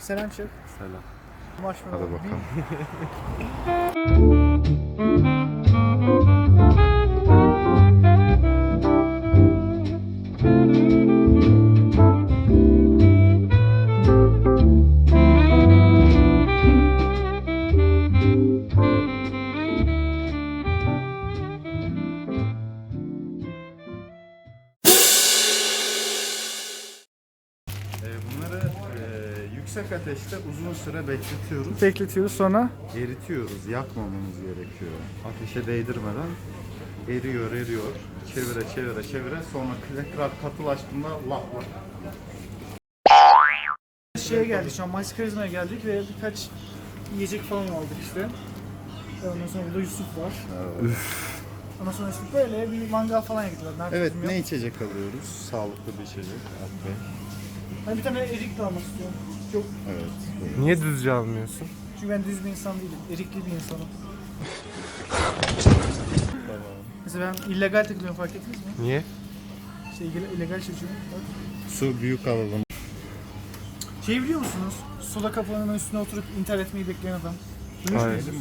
Selam çek. Selam. Marshmello. Hadi bakalım. Bunları yüksek ateşte uzun süre bekletiyoruz. Sonra Eritiyoruz. Yakmamamız gerekiyor. Ateşe değdirmeden eriyor. Çevire. Sonra tekrar katılaştığında lap. şeye geldik, şu an Maskarizma'ya geldik ve birkaç yiyecek falan aldık işte. Ondan sonra burada Yusuf var. Evet. Ondan sonra işte böyle bir mangal falan yaktılar. Evet, ne içecek alıyoruz? Sağlıklı bir içecek. Okay. Ben bir tane erik de almak istiyorum. Çok. Evet. Niye düzce almıyorsun? Çünkü ben düz bir insan değilim. Erikli bir insanım. Tamam. Mesela ben illegal takılıyorum, fark ettiniz mi? Niye? İşte illegal çekiyorum. Bak. Su büyük alalım. Şey biliyor musunuz? Soda kapağının üstüne oturup intihar etmeyi bekleyen adam. Duymuş Hayır. muydunuz?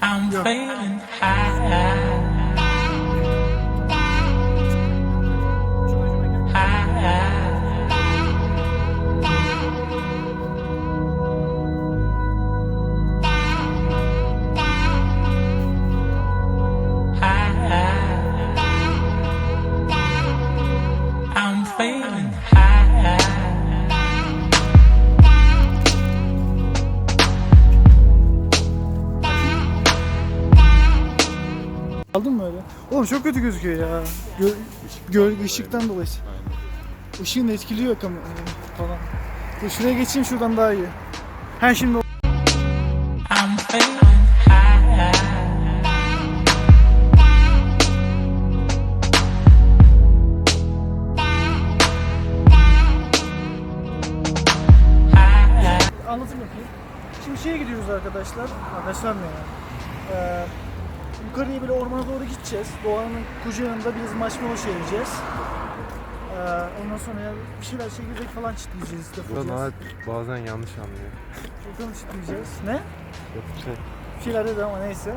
I'm Yok. feeling high. I'm feeling high. Aldın mı öyle? Oğlum çok kötü gözüküyor ya. Işıktan dolayı. Işığın etkiliyor falan. Dur şuraya geçeyim, şuradan daha iyi. Ha şimdi I'm feeling high. anlatayım yapayım. Şimdi şeye gidiyoruz arkadaşlar. Arkadaşlar ne yani? Yukarıya böyle ormana doğru gideceğiz. Doğanın kucağında biz marshmello şey yiyeceğiz. Ondan sonra ya bir şeyler çekirdek falan çitleyeceğiz işte. Burada bazen yanlış anlıyor. Bakalım çitleyeceğiz. Ne? Yok bir şey. Bir şeyler dedi ama neyse.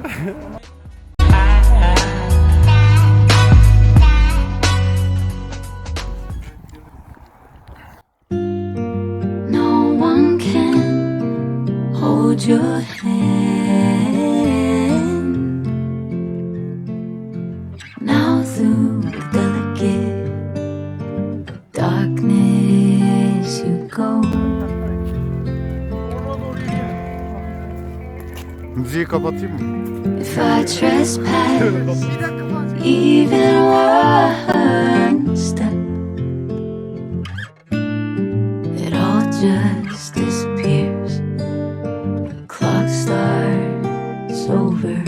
No one can hold your hand. Now through the delicate darkness you go. Ormana doğru yürüyelim. Müziği kapatayım mı? If I trespass, Bir dakika falan. even one step, it all just disappears. Clock starts over.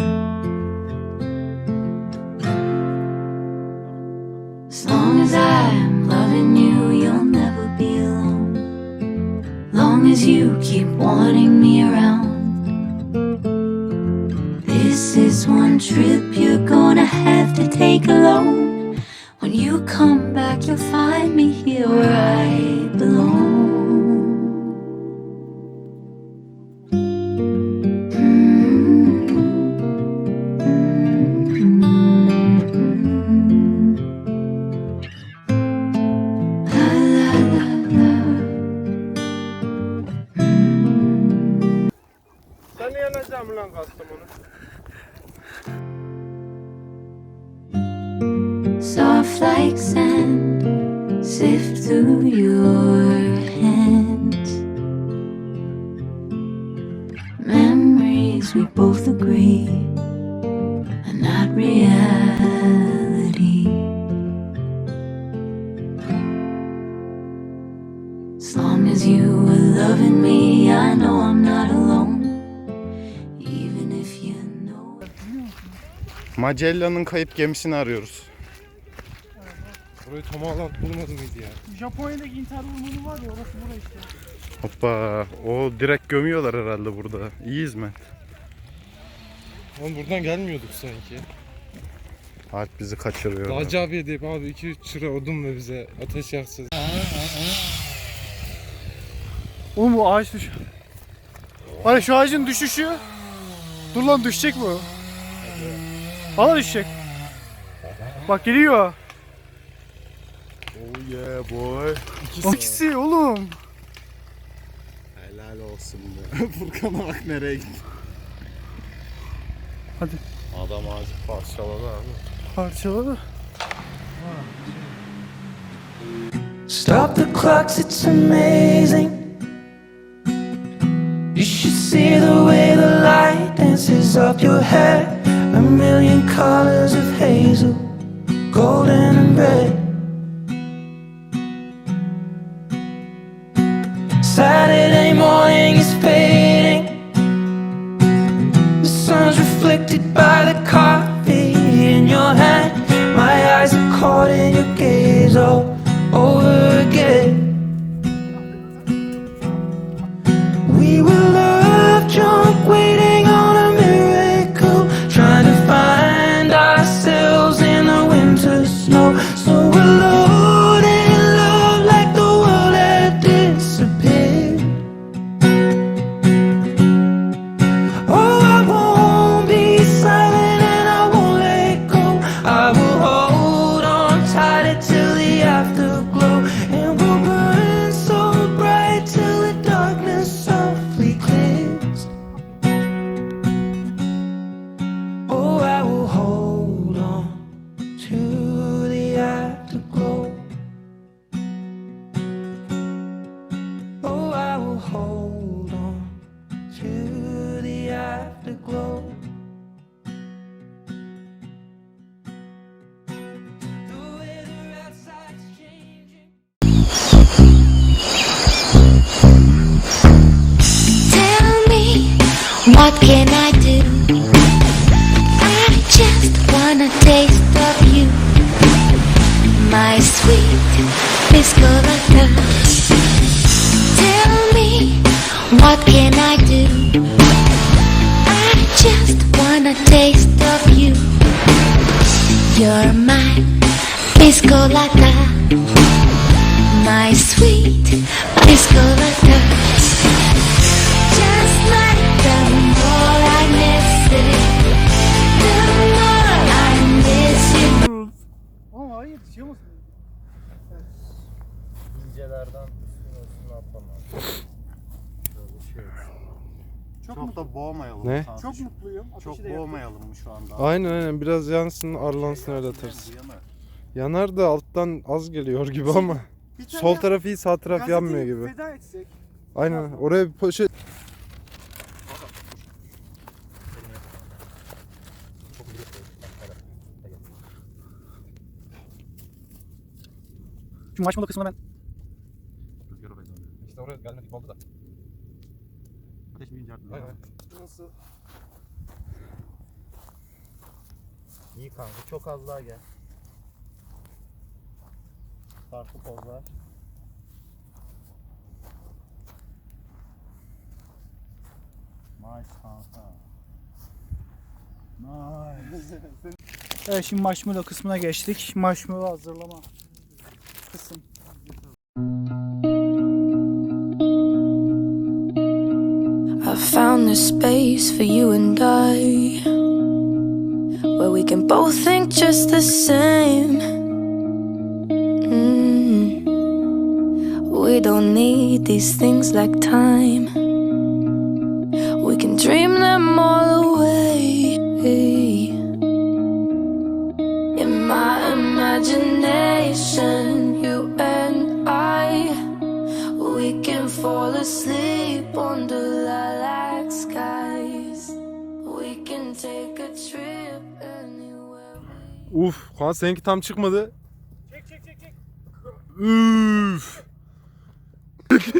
As long as I'm loving you, you'll never be alone. Long as you keep wanting me around. This is one trip you're gonna have to take alone. When you come back, you'll find me here where I belong. La, la, la, la. Sen niye yanacaksın lan Kastamonu? Soft like sand, sift through your hands. Memories we both agree are not reality. As long as you are loving me, I know I'm not alone. Even if you know. Magella'nın kayıp gemisini arıyoruz. Burayı Tomaland bulmadı mıydı ya? Japonya'daki intihar ormanı var ya, orası burası işte. Hoppa, o direkt gömüyorlar herhalde burada. İyi hizmet. Oğlum buradan gelmiyorduk sanki. Alp bizi kaçırıyor. Dağcı abiye deyip abi 2-3 çıra odun ve bize ateş yaksın. Oğlum bu ağaç düş. Var ya şu ağacın düşüşü. Dur lan düşecek bu. Valla düşecek. Bak geliyor. Oh yeah boy. İkisi oğlum. Helal olsun be. Furkan'a bak nereye gitti. Hadi. Adam ağacı parçaladı abi. Parçaladı. Stop the clocks, it's amazing. You should see the way the light dances up your hair. A million colors of hazel, golden and red. Saturday morning is fading. The sun's reflected by the coffee in your hand. My eyes are caught in your gaze all over again. We were love drunk, waiting on a miracle, trying to find ourselves in the winter snow. So alone in love, like the world had disappeared. Oh, I won't be silent and I won't let go. I will hold on tighter till the afterglow, and we'll burn so bright till the darkness softly clears. Oh, I will hold on to the afterglow. Oh, I will hold on to the afterglow. The weather outside's changing. Tell me, what can I do? I just wanna taste of you, my sweet biscolata. Tell me, what can I do? I just wanna taste of you. You're my biscolata, my sweet biscolata. Just like the more I miss it, the more I miss you. Ama hayır şey olmasın. İncelerden üstüne atlamam. Çok da boğmayalım. Ne? Çok mutluyum. Çok Ateşi de yaktım. boğmayalım mı şu anda? Aynen biraz yansın arlansın öyle atarız. Yanar da alttan az geliyor gibi ama. Bir tane Sol tarafı iyi sağ taraf gazeteyi yanmıyor gibi. Feda etsek. Aynen oraya bir poşet. Şu marshmallow kısmına ben. İşte oraya gelmedik oldu da. Ateş bir inceltme. Aynen. Nasıl? İyi kanka çok az daha gel. Farklı pozlar. Nice kanka. Nice. Evet şimdi marshmallow kısmına geçtik. Marshmallow hazırlama kısım. I found this space for you and I, where we can both think just the same. We don't need these things like time. We can dream them all away. In my imagination, you and I, we can fall asleep under lilac skies. We can take a trip anywhere. Uf, Kaan seninki tam çıkmadı. Çek çek çek çek. Üf. 360.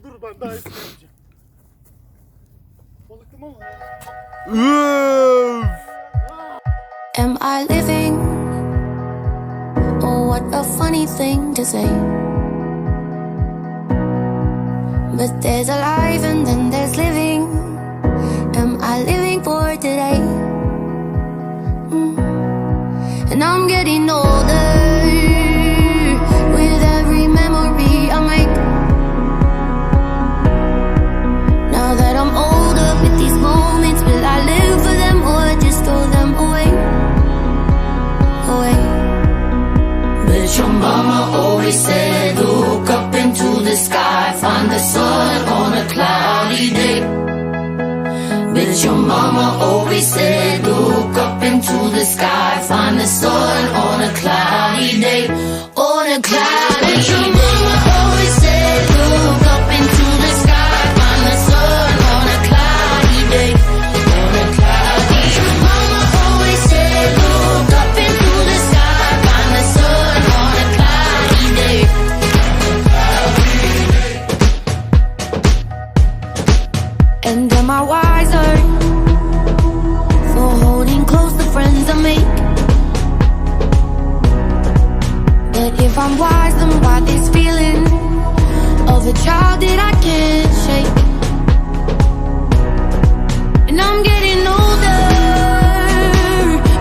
dur ben daha iyisini yapacağım. Balıklama mı? Üf. Am I living? Oh, what a funny thing to say. But there's alive and then there's living. Am I living for today? And I'm getting getting older. With every memory I make. Now that I'm older, with these moments, will I live for them or just throw them away? Away. But your mama always said, look up into the sky, find the sun on a cloudy day. But your mama always said, look up into the sky, find the sun on a cloudy day. On a cloudy day. But your mama always said, look up into the sky, find the sun on a cloudy day. On a cloudy day. Your mama always said, look up into the sky, find the sun on a cloudy day. And am I wiser for holding close the friends I make? But if I'm wise, then why this feeling of a child that I can't shake? And I'm getting older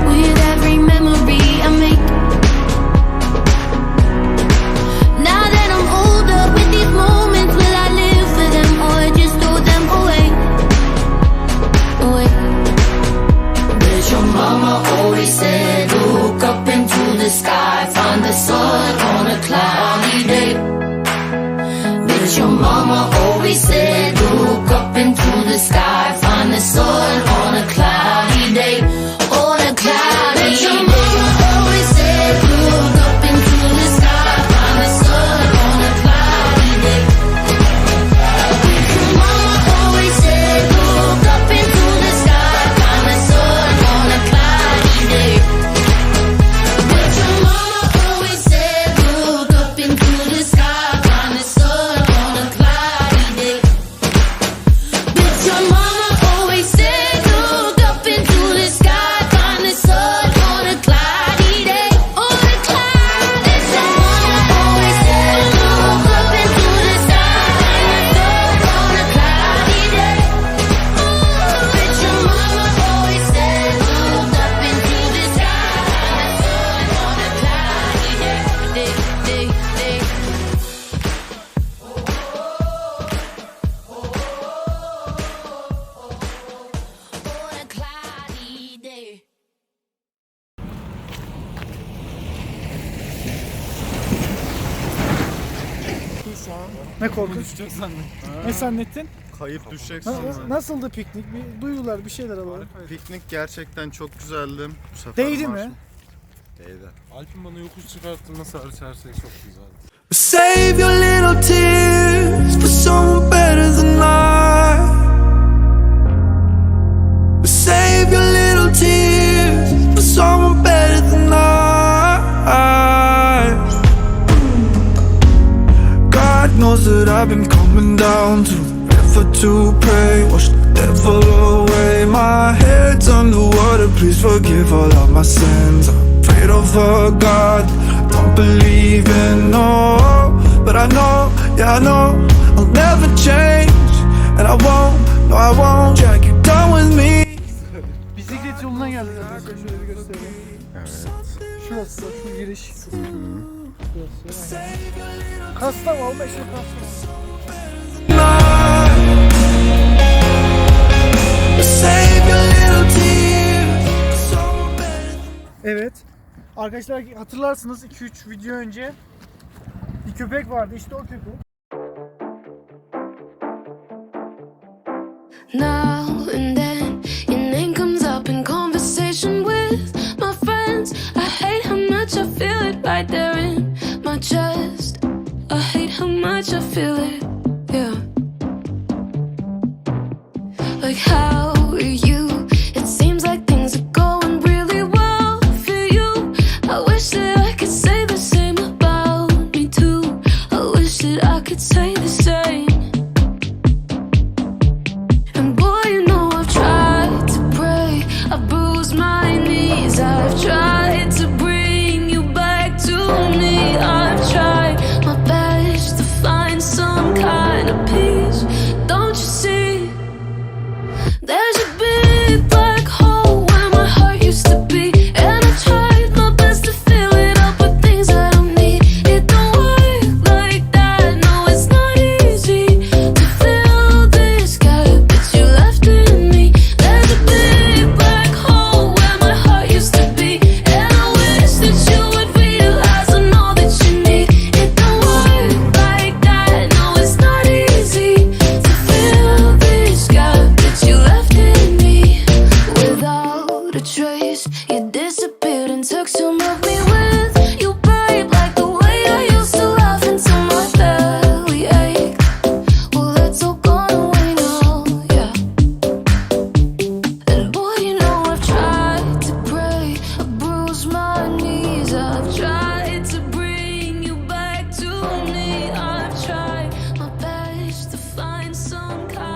with every memory I make. Now that I'm older, with these moments, will I live for them or just throw them away? Away. But your mama always said, look up into the sky, find the sun on a cloudy day. But your mama always said, look up into the sky, find the sun on a cloudy day. On a cloudy day. But your mama always said, look up into the sky, find the sun on a cloudy day. But your mama always said, look up into the sky, find the sun on a cloudy day. But your mama always said, look up into the sky, find the sun on a cloudy day. But your mama always said, look up into the sky, find the sun on a cloudy day. On a cloudy day. Your mama always said, look up into the sky, find the sun on a cloudy day. But your mama always said, look up into the sky, find the sun on a cloudy day. On a cloudy day. Ne korkun? Ne zannettin? Kayıp düşeceksin. Nasıldı piknik? Bir duygular, bir şeyler alalım. Piknik gerçekten çok güzeldi. Bu sefer Değdi mi? Değdi. Alp'in bana yokuş çıkarttırması hariç her şey çok güzeldi. Save your little tears for someone better than I. Save your little tears for someone better than I. God knows that I've been coming down to the river to pray, wash the devil away. My head's underwater, please forgive all of my sins. I'm afraid of a God don't believe in, no. But I know, yeah I know, I'll never change. And I won't, no I won't drag you down with me. Bisiklet yoluna geldik arkadaşlar. Şöyle bir göstereyim. Evet. Şurası, şu giriş. Şurası. Kastam alma işte kastam. Save your little tears for someone better. Evet. Arkadaşlar hatırlarsınız 2-3 video önce bir köpek vardı, işte o köpek. Now and then, your name comes up in conversation with my friends. I hate how much I feel it right there in my chest. I hate how much I feel it, yeah. Like, how are you? It seems like things are going really well for you. I wish that I could say the same about me too. I wish that I could say the same. And boy, you know I've tried to pray, I've bruised my knees, I've tried to bring you back to me. I've tried my best to find some kind of peace. Don't you see? There's a big black hole where my heart used to be, and I tried my best to fill it find some kind